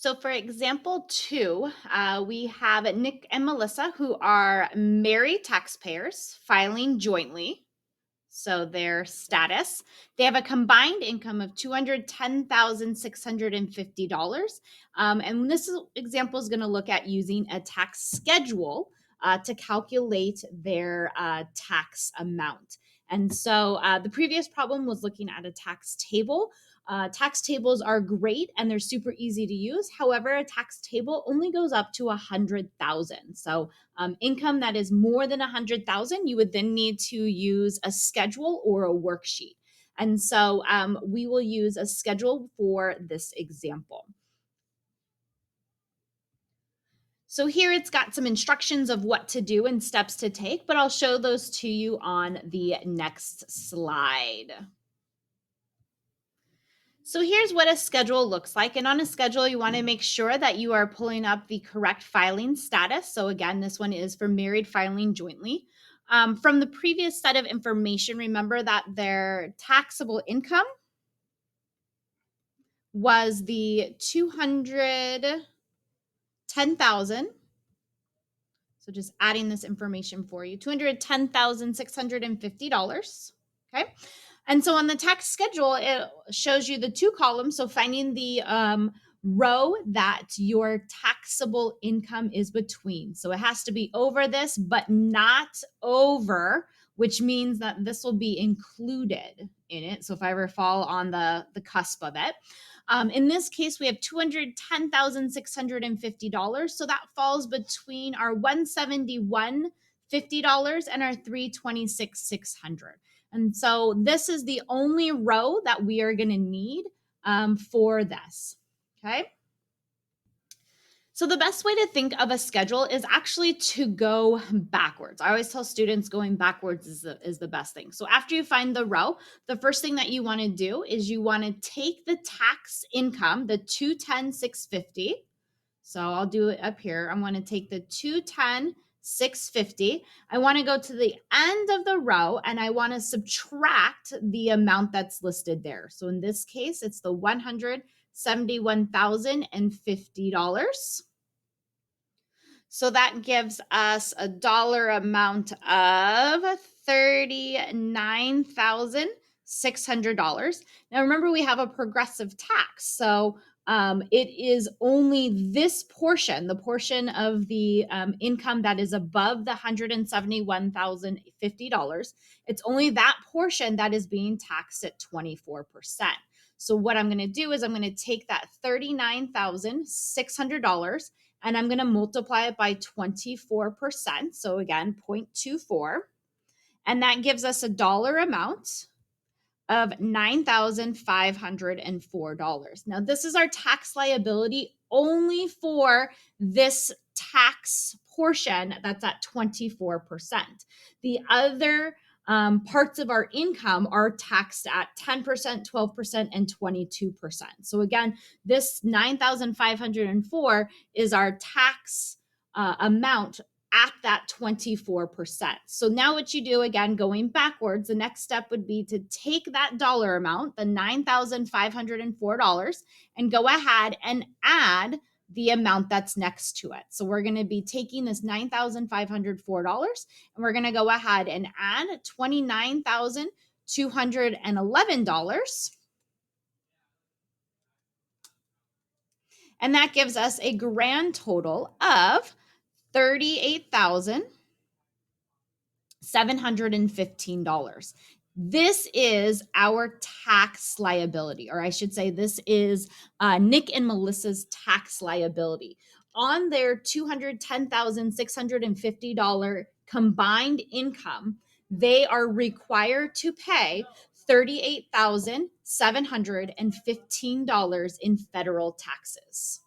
So for example 2, we have Nick and Melissa who are married taxpayers filing jointly. So their status, they have a combined income of $210,650. And example is going to look at using a tax schedule to calculate their tax amount. And so the previous problem was looking at a tax table. Tax tables are great and they're super easy to use. However, a tax table only goes up to 100,000. So income that is more than 100,000, you would then need to use a schedule or a worksheet. And so we will use a schedule for this example. So here it's got some instructions of what to do and steps to take, but I'll show those to you on the next slide. So here's what a schedule looks like. And on a schedule, you want to make sure that you are pulling up the correct filing status. So again, this one is for married filing jointly. From the previous set of information, remember that their taxable income was the 210,000. So just adding this information for you, $210,650. Okay. And so on the tax schedule, it shows you the 2 columns. So finding the row that your taxable income is between. So it has to be over this, but not over, which means that this will be included in it. So if I ever fall on the cusp of it. In this case, we have $210,650. So that falls between our $171.50 and our $326,600. And so this is the only row that we are going to need for this. Okay. So the best way to think of a schedule is actually to go backwards. I always tell students going backwards is the best thing. So after you find the row, the first thing that you want to do is you want to take the tax income, the 210,650. So I'll do it up here. I want to take the 210,650. I want to go to the end of the row and I want to subtract the amount that's listed there. So in this case, it's the $171,050. So that gives us a dollar amount of $39,600. Now remember, we have a progressive tax. So it is only this portion, the portion of the income that is above the $171,050. It's only that portion that is being taxed at 24%. So what I'm going to do is I'm going to take that $39,600 and I'm going to multiply it by 24%. So again, 0.24. And that gives us a dollar amount of $9,504. Now, this is our tax liability only for this tax portion that's at 24%. The other parts of our income are taxed at 10%, 12%, and 22%. So again, this 9,504 is our tax amount at that 24%. So now what you do, again, going backwards, the next step would be to take that dollar amount, the $9,504, and go ahead and add the amount that's next to it. So we're going to be taking this $9,504 and we're going to go ahead and add $29,211. And that gives us a grand total of $38,715. This is our tax liability, or I should say, this is Nick and Melissa's tax liability. On their $210,650 combined income, they are required to pay $38,715 in federal taxes.